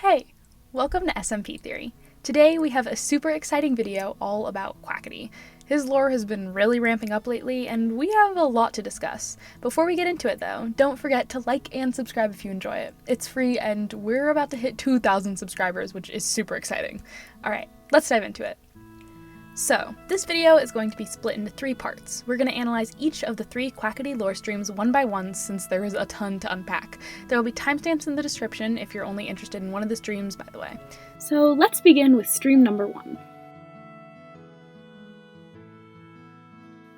Hey! Welcome to SMP Theory. Today we have a super exciting video all about Quackity. His lore has been really ramping up lately, and we have a lot to discuss. Before we get into it though, don't forget to like and subscribe if you enjoy it. It's free, and we're about to hit 2,000 subscribers, which is super exciting. Alright, let's dive into it. So, this video is going to be split into 3 parts. We're going to analyze each of the 3 Quackity lore streams one by one since there is a ton to unpack. There will be timestamps in the description if you're only interested in one of the streams, by the way. So let's begin with stream number 1.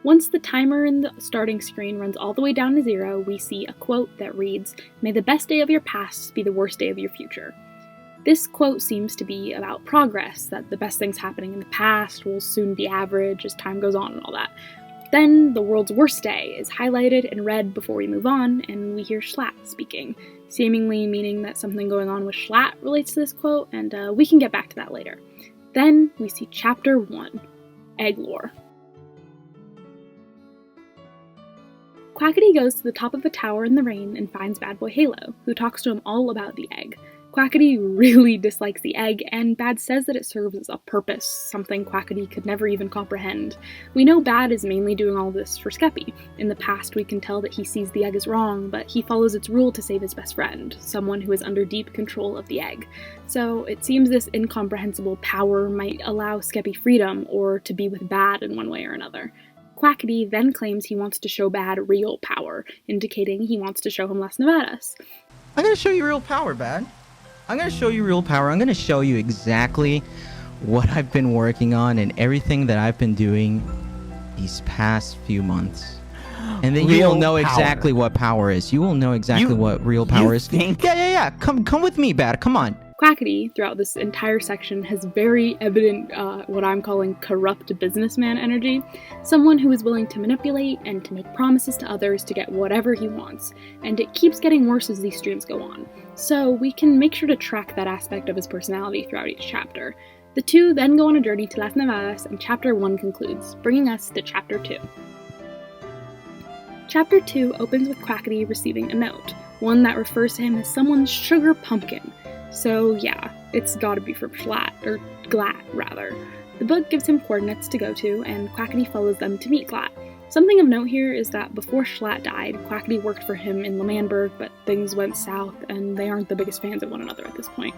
Once the timer in the starting screen runs all the way down to 0, we see a quote that reads, "May the best day of your past be the worst day of your future." This quote seems to be about progress, that the best things happening in the past will soon be average as time goes on and all that. Then the world's worst day is highlighted and read before we move on, and we hear Schlatt speaking, seemingly meaning that something going on with Schlatt relates to this quote, and we can get back to that later. Then we see Chapter 1, Egg Lore. Quackity goes to the top of a tower in the rain and finds Bad Boy Halo, who talks to him all about the egg. Quackity really dislikes the egg, and Bad says that it serves a purpose, something Quackity could never even comprehend. We know Bad is mainly doing all this for Skeppy. In the past, we can tell that he sees the egg as wrong, but he follows its rule to save his best friend, someone who is under deep control of the egg. So it seems this incomprehensible power might allow Skeppy freedom, or to be with Bad in one way or another. Quackity then claims he wants to show Bad real power, indicating he wants to show him Las Nevadas. I'm gonna show you real power, Bad. I'm going to show you real power. I'm going to show you exactly what I've been working on and everything that I've been doing these past few months. And then you will know exactly what power is. You will know exactly what real power is. Yeah. Come with me, Bad. Come on. Quackity, throughout this entire section, has very evident, what I'm calling corrupt businessman energy. Someone who is willing to manipulate and to make promises to others to get whatever he wants. And it keeps getting worse as these streams go on. So we can make sure to track that aspect of his personality throughout each chapter. The two then go on a journey to Las Nevadas, and Chapter 1 concludes, bringing us to Chapter 2. Chapter 2 opens with Quackity receiving a note, one that refers to him as someone's sugar pumpkin. So yeah, it's gotta be from Schlatt, or Glatt, rather. The book gives him coordinates to go to, and Quackity follows them to meet Glatt. Something of note here is that before Schlatt died, Quackity worked for him in L'Manberg, but things went south, and they aren't the biggest fans of one another at this point.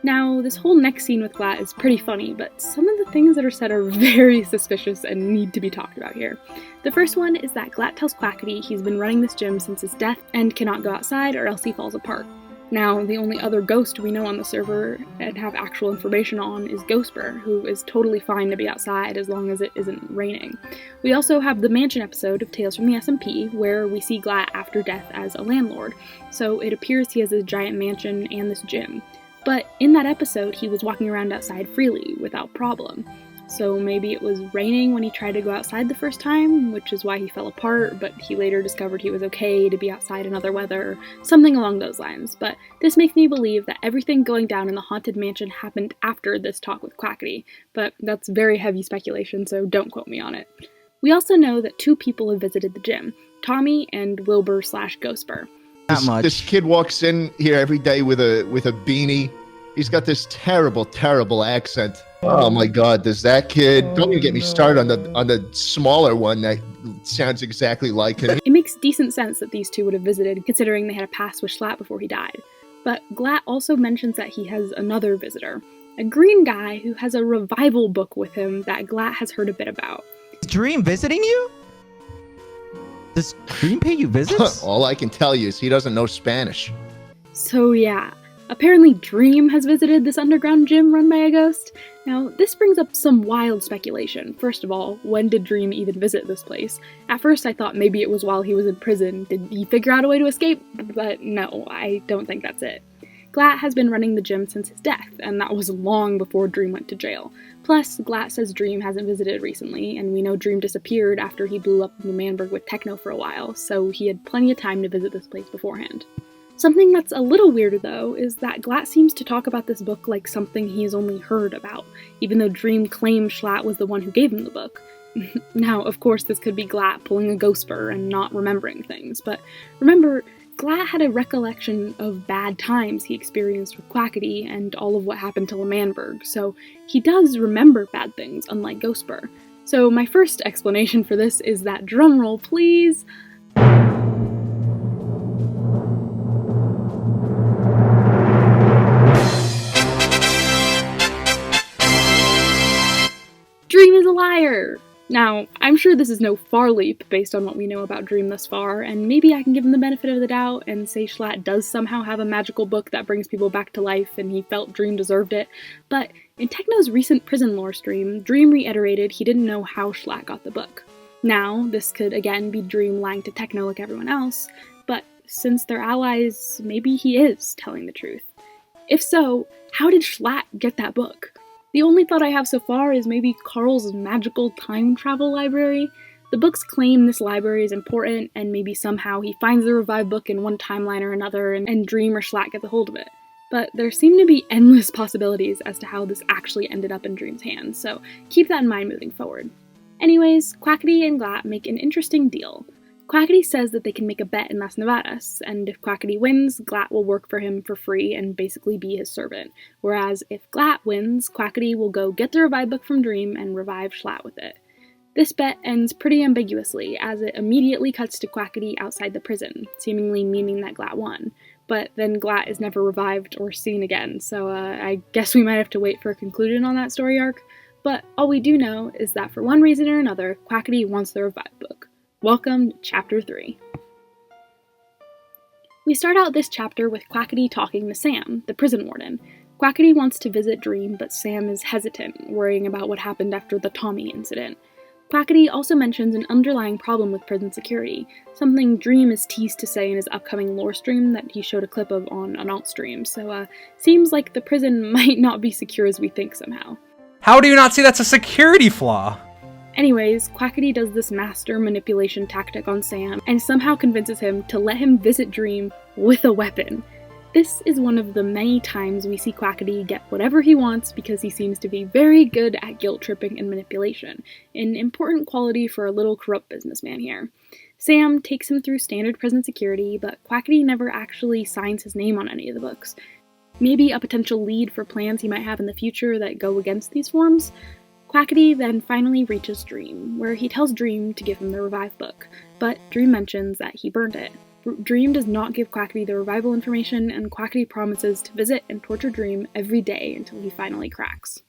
Now, this whole next scene with Glatt is pretty funny, but some of the things that are said are very suspicious and need to be talked about here. The first one is that Glatt tells Quackity he's been running this gym since his death and cannot go outside or else he falls apart. Now, the only other ghost we know on the server and have actual information on is Ghostbur, who is totally fine to be outside as long as it isn't raining. We also have the mansion episode of Tales from the SMP, where we see Glatt after death as a landlord, so it appears he has a giant mansion and this gym. But in that episode, he was walking around outside freely, without problem. So maybe it was raining when he tried to go outside the first time, which is why he fell apart, but he later discovered he was okay to be outside in other weather, something along those lines. But this makes me believe that everything going down in the haunted mansion happened after this talk with Quackity, but that's very heavy speculation, so don't quote me on it. We also know that 2 people have visited the gym, Tommy and Wilbur/Ghostbur. This kid walks in here every day with a beanie. He's got this terrible accent. Oh my God, does that kid? Don't even get me started on the smaller one that sounds exactly like him. It makes decent sense that these 2 would have visited, considering they had a past with Schlatt before he died. But Glatt also mentions that he has another visitor, a green guy who has a revival book with him that Glatt has heard a bit about. Is Dream visiting you? Does Dream pay you visits? All I can tell you is he doesn't know Spanish. So yeah. Apparently Dream has visited this underground gym run by a ghost. Now, this brings up some wild speculation. First of all, when did Dream even visit this place? At first I thought maybe it was while he was in prison. Did he figure out a way to escape? But no, I don't think that's it. Glatt has been running the gym since his death, and that was long before Dream went to jail. Plus, Glatt says Dream hasn't visited recently, and we know Dream disappeared after he blew up L'Manberg with Techno for a while, so he had plenty of time to visit this place beforehand. Something that's a little weirder, though, is that Glatt seems to talk about this book like something he's only heard about, even though Dream claims Schlatt was the one who gave him the book. Now, of course, this could be Glatt pulling a Ghostbur and not remembering things, but remember, Glatt had a recollection of bad times he experienced with Quackity and all of what happened to L'Manberg, so he does remember bad things, unlike Ghostbur. So my first explanation for this is that, drumroll please, Dream is a liar! Now, I'm sure this is no far leap based on what we know about Dream thus far, and maybe I can give him the benefit of the doubt and say Schlatt does somehow have a magical book that brings people back to life and he felt Dream deserved it, but in Techno's recent prison lore stream, Dream reiterated he didn't know how Schlatt got the book. Now, this could again be Dream lying to Techno like everyone else, but since they're allies, maybe he is telling the truth. If so, how did Schlatt get that book? The only thought I have so far is maybe Karl's magical time travel library. The books claim this library is important, and maybe somehow he finds the revived book in one timeline or another, and Dream or Schlatt gets a hold of it. But there seem to be endless possibilities as to how this actually ended up in Dream's hands, so keep that in mind moving forward. Anyways, Quackity and Glatt make an interesting deal. Quackity says that they can make a bet in Las Nevadas, and if Quackity wins, Glatt will work for him for free and basically be his servant. Whereas if Glatt wins, Quackity will go get the revived book from Dream and revive Schlatt with it. This bet ends pretty ambiguously, as it immediately cuts to Quackity outside the prison, seemingly meaning that Glatt won. But then Glatt is never revived or seen again, so I guess we might have to wait for a conclusion on that story arc. But all we do know is that for one reason or another, Quackity wants the revived book. Welcome to Chapter 3. We start out this chapter with Quackity talking to Sam, the prison warden. Quackity wants to visit Dream, but Sam is hesitant, worrying about what happened after the Tommy incident. Quackity also mentions an underlying problem with prison security, something Dream is teased to say in his upcoming lore stream that he showed a clip of on an alt stream, so seems like the prison might not be secure as we think somehow. How do you not see that's a security flaw? Anyways, Quackity does this master manipulation tactic on Sam and somehow convinces him to let him visit Dream with a weapon. This is one of the many times we see Quackity get whatever he wants because he seems to be very good at guilt tripping and manipulation, an important quality for a little corrupt businessman here. Sam takes him through standard prison security, but Quackity never actually signs his name on any of the books. Maybe a potential lead for plans he might have in the future that go against these forms? Quackity then finally reaches Dream, where he tells Dream to give him the revive book, but Dream mentions that he burned it. Dream does not give Quackity the revival information, and Quackity promises to visit and torture Dream every day until he finally cracks.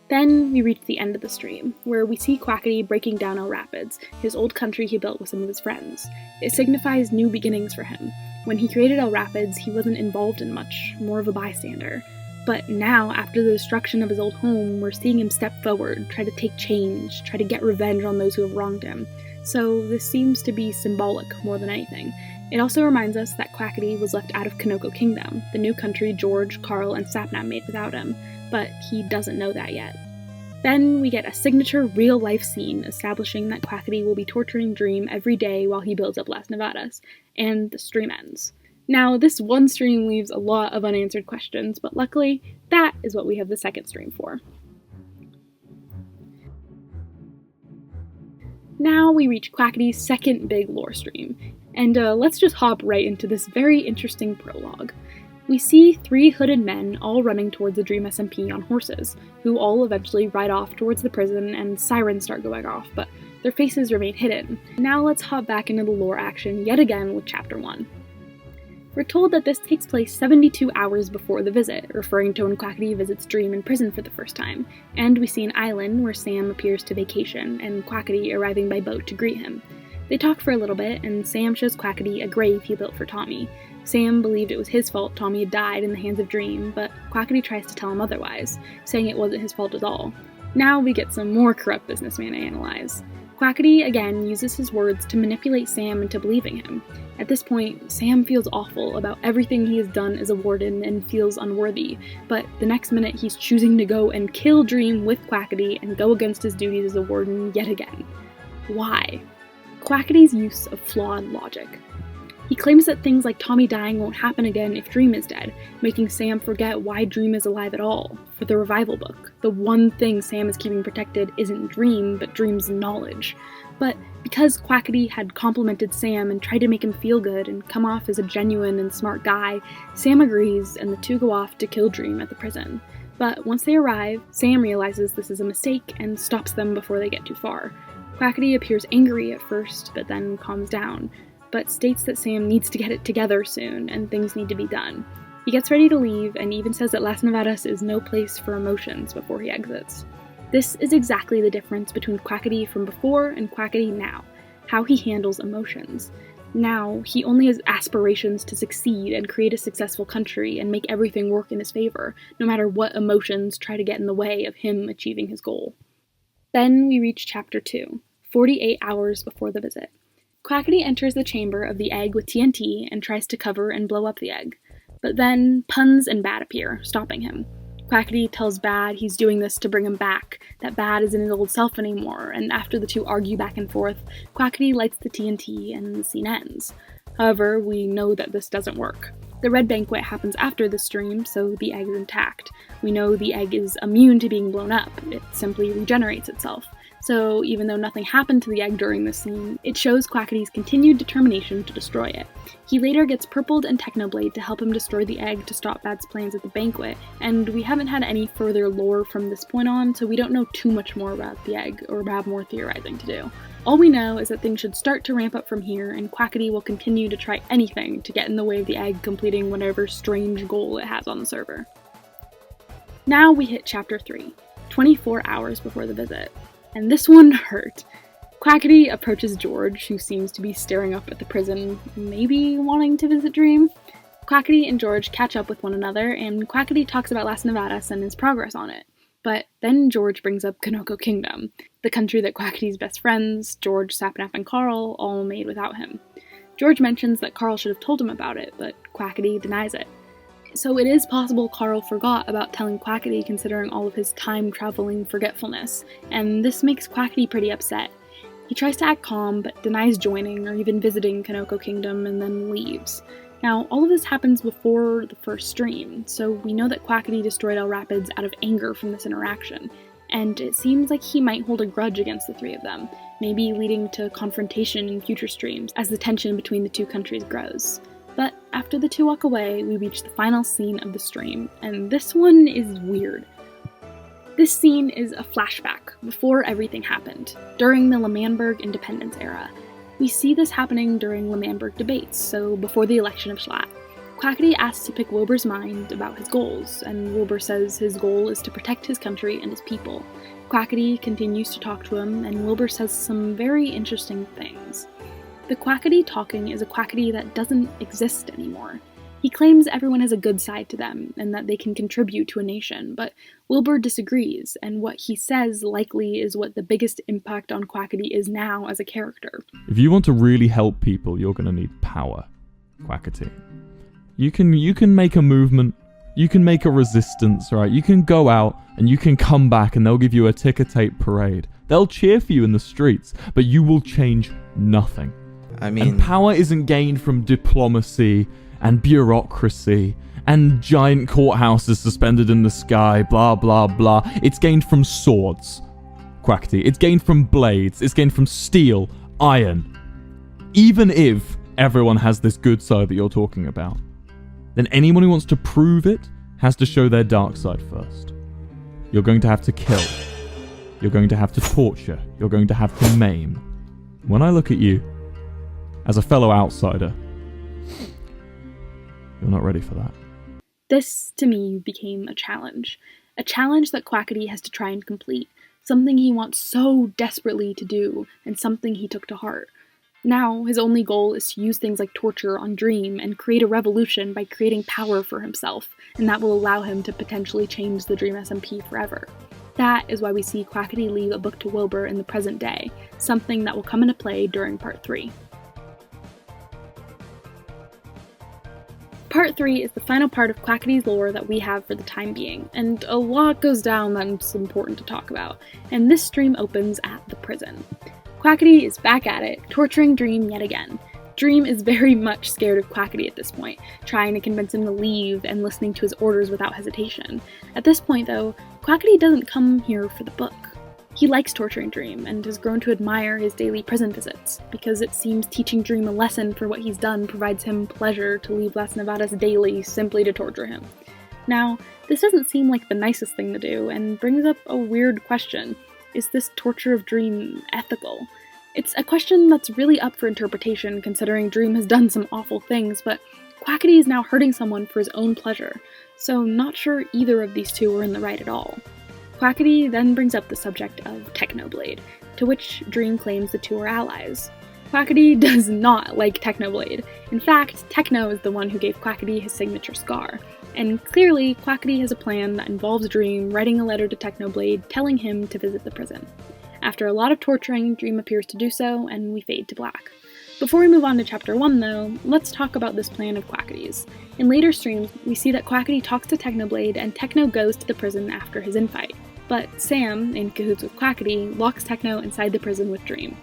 Then we reach the end of the stream, where we see Quackity breaking down El Rapids, his old country he built with some of his friends. It signifies new beginnings for him. When he created El Rapids, he wasn't involved in much, more of a bystander. But now, after the destruction of his old home, we're seeing him step forward, try to take change, try to get revenge on those who have wronged him. So this seems to be symbolic more than anything. It also reminds us that Quackity was left out of Kanoko Kingdom, the new country George, Karl, and Sapnap made without him, but he doesn't know that yet. Then we get a signature real-life scene establishing that Quackity will be torturing Dream every day while he builds up Las Nevadas, and the stream ends. Now, this one stream leaves a lot of unanswered questions, but luckily, that is what we have the second stream for. Now we reach Quackity's second big lore stream, and let's just hop right into this very interesting prologue. We see 3 hooded men all running towards the Dream SMP on horses, who all eventually ride off towards the prison and sirens start going off, but their faces remain hidden. Now let's hop back into the lore action yet again with Chapter 1. We're told that this takes place 72 hours before the visit, referring to when Quackity visits Dream in prison for the first time, and we see an island where Sam appears to vacation, and Quackity arriving by boat to greet him. They talk for a little bit, and Sam shows Quackity a grave he built for Tommy. Sam believed it was his fault Tommy had died in the hands of Dream, but Quackity tries to tell him otherwise, saying it wasn't his fault at all. Now we get some more corrupt businessman to analyze. Quackity again uses his words to manipulate Sam into believing him. At this point, Sam feels awful about everything he has done as a warden and feels unworthy, but the next minute he's choosing to go and kill Dream with Quackity and go against his duties as a warden yet again. Why? Quackity's use of flawed logic. He claims that things like Tommy dying won't happen again if Dream is dead, making Sam forget why Dream is alive at all. For the revival book, the one thing Sam is keeping protected isn't Dream, but Dream's knowledge. But because Quackity had complimented Sam and tried to make him feel good and come off as a genuine and smart guy, Sam agrees and the two go off to kill Dream at the prison. But once they arrive, Sam realizes this is a mistake and stops them before they get too far. Quackity appears angry at first, but then calms down, but states that Sam needs to get it together soon and things need to be done. He gets ready to leave and even says that Las Nevadas is no place for emotions before he exits. This is exactly the difference between Quackity from before and Quackity now, how he handles emotions. Now, he only has aspirations to succeed and create a successful country and make everything work in his favor, no matter what emotions try to get in the way of him achieving his goal. Then we reach Chapter 2, 48 hours before the visit. Quackity enters the chamber of the egg with TNT and tries to cover and blow up the egg. But then Puns and Bad appear, stopping him. Quackity tells Bad he's doing this to bring him back, that Bad isn't his old self anymore, and after the two argue back and forth, Quackity lights the TNT and the scene ends. However, we know that this doesn't work. The Red Banquet happens after the stream, so the egg is intact. We know the egg is immune to being blown up, it simply regenerates itself. So even though nothing happened to the egg during this scene, it shows Quackity's continued determination to destroy it. He later gets Purpled and Technoblade to help him destroy the egg to stop Bad's plans at the banquet, and we haven't had any further lore from this point on, so we don't know too much more about the egg, or have more theorizing to do. All we know is that things should start to ramp up from here, and Quackity will continue to try anything to get in the way of the egg completing whatever strange goal it has on the server. Now we hit Chapter 3, 24 hours before the visit. And this one hurt. Quackity approaches George, who seems to be staring up at the prison, maybe wanting to visit Dream. Quackity and George catch up with one another, and Quackity talks about Las Nevadas and his progress on it. But then George brings up Kanoko Kingdom, the country that Quackity's best friends, George, Sapnap, and Karl, all made without him. George mentions that Karl should have told him about it, but Quackity denies it. So it is possible Karl forgot about telling Quackity considering all of his time-traveling forgetfulness, and this makes Quackity pretty upset. He tries to act calm, but denies joining or even visiting Kanoko Kingdom and then leaves. Now, all of this happens before the first stream, so we know that Quackity destroyed El Rapids out of anger from this interaction, and it seems like he might hold a grudge against the three of them, maybe leading to confrontation in future streams as the tension between the two countries grows. But after the two walk away, we reach the final scene of the stream, and this one is weird. This scene is a flashback before everything happened, during the L'Manberg independence era. We see this happening during L'Manberg debates, so before the election of Schlatt. Quackity asks to pick Wilbur's mind about his goals, and Wilbur says his goal is to protect his country and his people. Quackity continues to talk to him, and Wilbur says some very interesting things. The Quackity talking is a Quackity that doesn't exist anymore. He claims everyone has a good side to them, and that they can contribute to a nation, but Wilbur disagrees, and what he says likely is what the biggest impact on Quackity is now as a character. If you want to really help people, you're going to need power, Quackity. You can make a movement, you can make a resistance, right? You can go out, and you can come back, and they'll give you a ticker-tape parade. They'll cheer for you in the streets, but you will change nothing. And power isn't gained from diplomacy and bureaucracy and giant courthouses suspended in the sky, blah, blah, blah. It's gained from swords, Quackity. It's gained from blades. It's gained from steel, iron. Even if everyone has this good side that you're talking about, then anyone who wants to prove it has to show their dark side first. You're going to have to kill. You're going to have to torture. You're going to have to maim. When I look at you, as a fellow outsider, you're not ready for that. This, to me, became a challenge that Quackity has to try and complete, something he wants so desperately to do, and something he took to heart. Now, his only goal is to use things like torture on Dream and create a revolution by creating power for himself, and that will allow him to potentially change the Dream SMP forever. That is why we see Quackity leave a book to Wilbur in the present day, something that will come into play during Part 3. Part 3 is the final part of Quackity's lore that we have for the time being, and a lot goes down that's important to talk about, and this stream opens at the prison. Quackity is back at it, torturing Dream yet again. Dream is very much scared of Quackity at this point, trying to convince him to leave and listening to his orders without hesitation. At this point, though, Quackity doesn't come here for the book. He likes torturing Dream and has grown to admire his daily prison visits, because it seems teaching Dream a lesson for what he's done provides him pleasure to leave Las Nevadas daily simply to torture him. Now, this doesn't seem like the nicest thing to do, and brings up a weird question. Is this torture of Dream ethical? It's a question that's really up for interpretation, considering Dream has done some awful things, but Quackity is now hurting someone for his own pleasure, so not sure either of these two are in the right at all. Quackity then brings up the subject of Technoblade, to which Dream claims the two are allies. Quackity does not like Technoblade. In fact, Techno is the one who gave Quackity his signature scar, and clearly Quackity has a plan that involves Dream writing a letter to Technoblade telling him to visit the prison. After a lot of torturing, Dream appears to do so, and we fade to black. Before we move on to Chapter 1, though, let's talk about this plan of Quackity's. In later streams, we see that Quackity talks to Technoblade, and Techno goes to the prison after his infight. But Sam, in cahoots with Quackity, locks Techno inside the prison with Dream.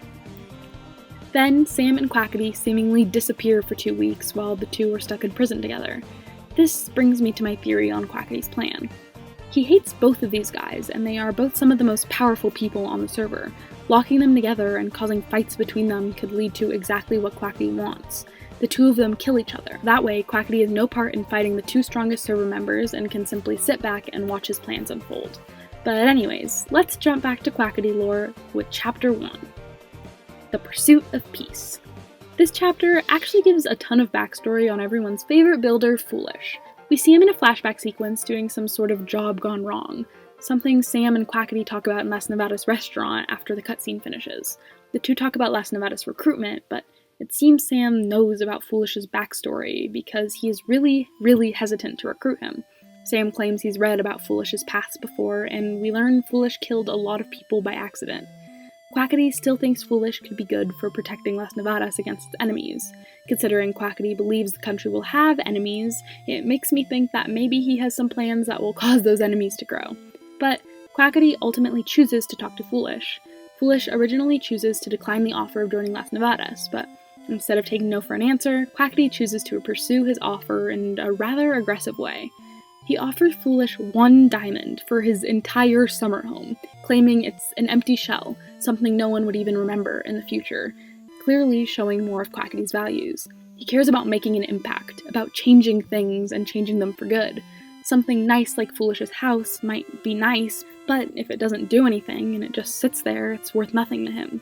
Then, Sam and Quackity seemingly disappear for 2 weeks while the two are stuck in prison together. This brings me to my theory on Quackity's plan. He hates both of these guys, and they are both some of the most powerful people on the server. Locking them together and causing fights between them could lead to exactly what Quackity wants. The two of them kill each other. That way, Quackity has no part in fighting the two strongest server members and can simply sit back and watch his plans unfold. But anyways, let's jump back to Quackity lore with Chapter 1. The Pursuit of Peace. This chapter actually gives a ton of backstory on everyone's favorite builder, Foolish. We see him in a flashback sequence doing some sort of job gone wrong, something Sam and Quackity talk about in Las Nevadas' restaurant after the cutscene finishes. The two talk about Las Nevadas' recruitment, but it seems Sam knows about Foolish's backstory because he is really, really hesitant to recruit him. Sam claims he's read about Foolish's past before, and we learn Foolish killed a lot of people by accident. Quackity still thinks Foolish could be good for protecting Las Nevadas against its enemies. Considering Quackity believes the country will have enemies, it makes me think that maybe he has some plans that will cause those enemies to grow. But Quackity ultimately chooses to talk to Foolish. Foolish originally chooses to decline the offer of joining Las Nevadas, but instead of taking no for an answer, Quackity chooses to pursue his offer in a rather aggressive way. He offers Foolish 1 diamond for his entire summer home, claiming it's an empty shell, something no one would even remember in the future, clearly showing more of Quackity's values. He cares about making an impact, about changing things and changing them for good. Something nice like Foolish's house might be nice, but if it doesn't do anything and it just sits there, it's worth nothing to him.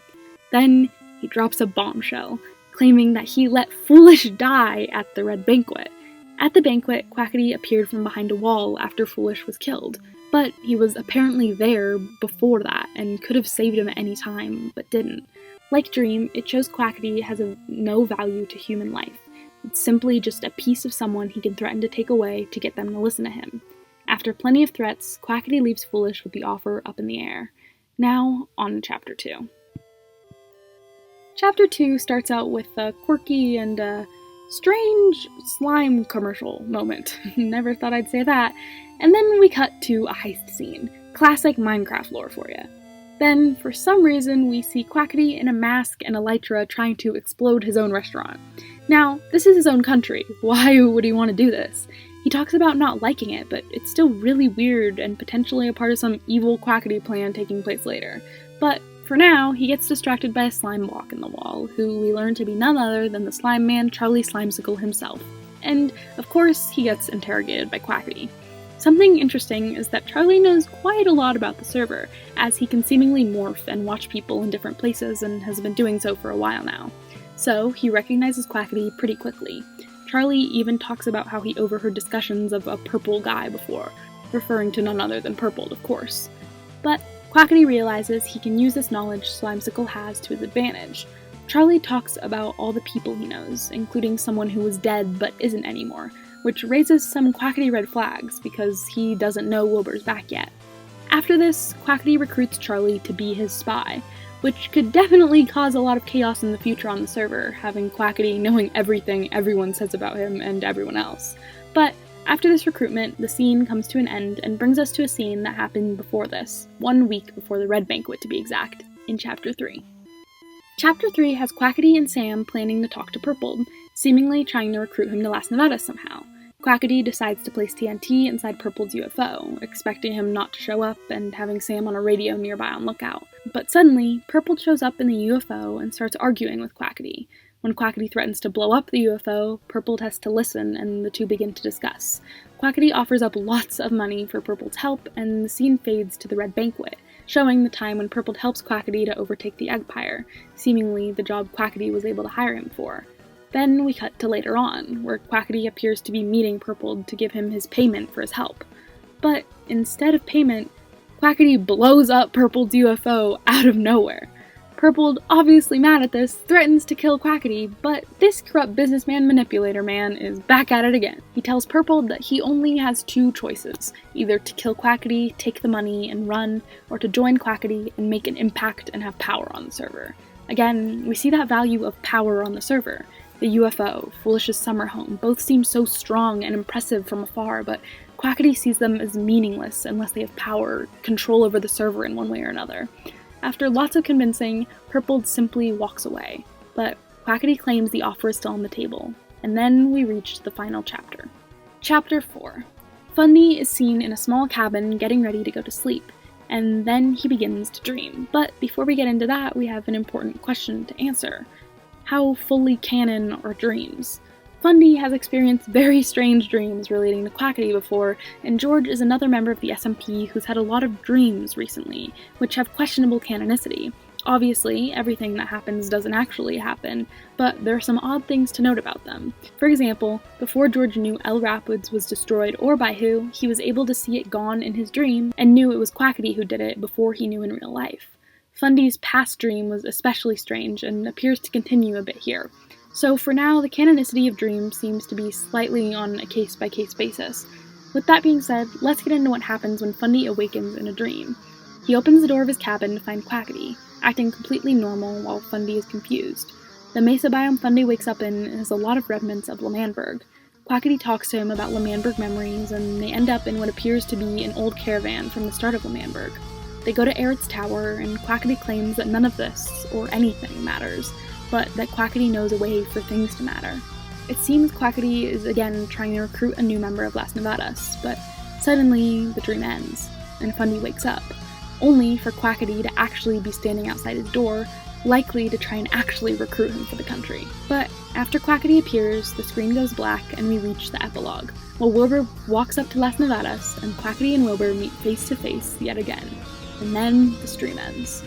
Then he drops a bombshell, claiming that he let Foolish die at the Red Banquet. At the banquet, Quackity appeared from behind a wall after Foolish was killed, but he was apparently there before that and could have saved him at any time, but didn't. Like Dream, it shows Quackity has no value to human life. It's simply just a piece of someone he can threaten to take away to get them to listen to him. After plenty of threats, Quackity leaves Foolish with the offer up in the air. Now, on to Chapter 2. Chapter 2 starts out with a quirky and strange slime commercial moment. Never thought I'd say that. And then we cut to a heist scene. Classic Minecraft lore for you. Then, for some reason, we see Quackity in a mask and elytra trying to explode his own restaurant. Now, this is his own country. Why would he want to do this? He talks about not liking it, but it's still really weird and potentially a part of some evil Quackity plan taking place later. But for now, he gets distracted by a slime block in the wall, who we learn to be none other than the slime man Charlie Slimesicle himself. And, of course, he gets interrogated by Quackity. Something interesting is that Charlie knows quite a lot about the server, as he can seemingly morph and watch people in different places and has been doing so for a while now. So, he recognizes Quackity pretty quickly. Charlie even talks about how he overheard discussions of a purple guy before, referring to none other than Purpled, of course. But Quackity realizes he can use this knowledge Slimesicle has to his advantage. Charlie talks about all the people he knows, including someone who was dead but isn't anymore, which raises some Quackity red flags because he doesn't know Wilbur's back yet. After this, Quackity recruits Charlie to be his spy, which could definitely cause a lot of chaos in the future on the server, having Quackity knowing everything everyone says about him and everyone else. But after this recruitment, the scene comes to an end and brings us to a scene that happened before this, 1 week before the Red Banquet to be exact, in Chapter 3. Chapter 3 has Quackity and Sam planning to talk to Purple, seemingly trying to recruit him to Las Nevadas somehow. Quackity decides to place TNT inside Purple's UFO, expecting him not to show up and having Sam on a radio nearby on lookout. But suddenly, Purple shows up in the UFO and starts arguing with Quackity. When Quackity threatens to blow up the UFO, Purple has to listen and the two begin to discuss. Quackity offers up lots of money for Purple's help, and the scene fades to the Red Banquet, showing the time when Purple helps Quackity to overtake the Eggpire, seemingly the job Quackity was able to hire him for. Then we cut to later on, where Quackity appears to be meeting Purple to give him his payment for his help. But instead of payment, Quackity blows up Purple's UFO out of nowhere. Purple, obviously mad at this, threatens to kill Quackity, but this corrupt businessman manipulator man is back at it again. He tells Purple that he only has two choices, either to kill Quackity, take the money, and run, or to join Quackity and make an impact and have power on the server. Again, we see that value of power on the server. The UFO, Foolish's summer home, both seem so strong and impressive from afar, but Quackity sees them as meaningless unless they have power, control over the server in one way or another. After lots of convincing, Purple simply walks away, but Quackity claims the offer is still on the table, and then we reach the final chapter. Chapter 4. Fundy is seen in a small cabin getting ready to go to sleep, and then he begins to dream. But before we get into that, we have an important question to answer. How fully canon are dreams? Fundy has experienced very strange dreams relating to Quackity before, and George is another member of the SMP who's had a lot of dreams recently, which have questionable canonicity. Obviously, everything that happens doesn't actually happen, but there are some odd things to note about them. For example, before George knew El Rapids was destroyed or by who, he was able to see it gone in his dream, and knew it was Quackity who did it before he knew in real life. Fundy's past dream was especially strange, and appears to continue a bit here. So for now, the canonicity of dreams seems to be slightly on a case-by-case basis. With that being said, let's get into what happens when Fundy awakens in a dream. He opens the door of his cabin to find Quackity, acting completely normal while Fundy is confused. The mesa biome Fundy wakes up in has a lot of remnants of L'Manberg. Quackity talks to him about L'Manberg memories, and they end up in what appears to be an old caravan from the start of L'Manberg. They go to Aerith's tower, and Quackity claims that none of this, or anything, matters, but that Quackity knows a way for things to matter. It seems Quackity is again trying to recruit a new member of Las Nevadas, but suddenly the dream ends, and Fundy wakes up, only for Quackity to actually be standing outside his door, likely to try and actually recruit him for the country. But after Quackity appears, the screen goes black and we reach the epilogue, while Wilbur walks up to Las Nevadas, and Quackity and Wilbur meet face to face yet again. And then the stream ends.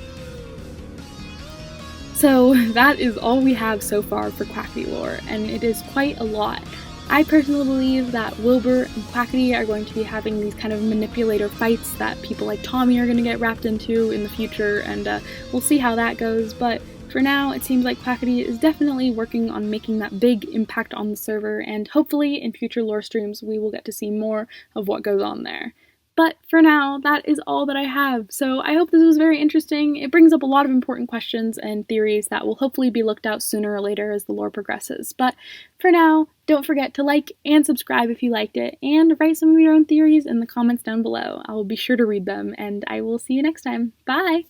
So that is all we have so far for Quackity lore, and it is quite a lot. I personally believe that Wilbur and Quackity are going to be having these kind of manipulator fights that people like Tommy are going to get wrapped into in the future, and we'll see how that goes, but for now it seems like Quackity is definitely working on making that big impact on the server, and hopefully in future lore streams we will get to see more of what goes on there. But for now, that is all that I have, so I hope this was very interesting. It brings up a lot of important questions and theories that will hopefully be looked at sooner or later as the lore progresses. But for now, don't forget to like and subscribe if you liked it, and write some of your own theories in the comments down below. I will be sure to read them, and I will see you next time. Bye!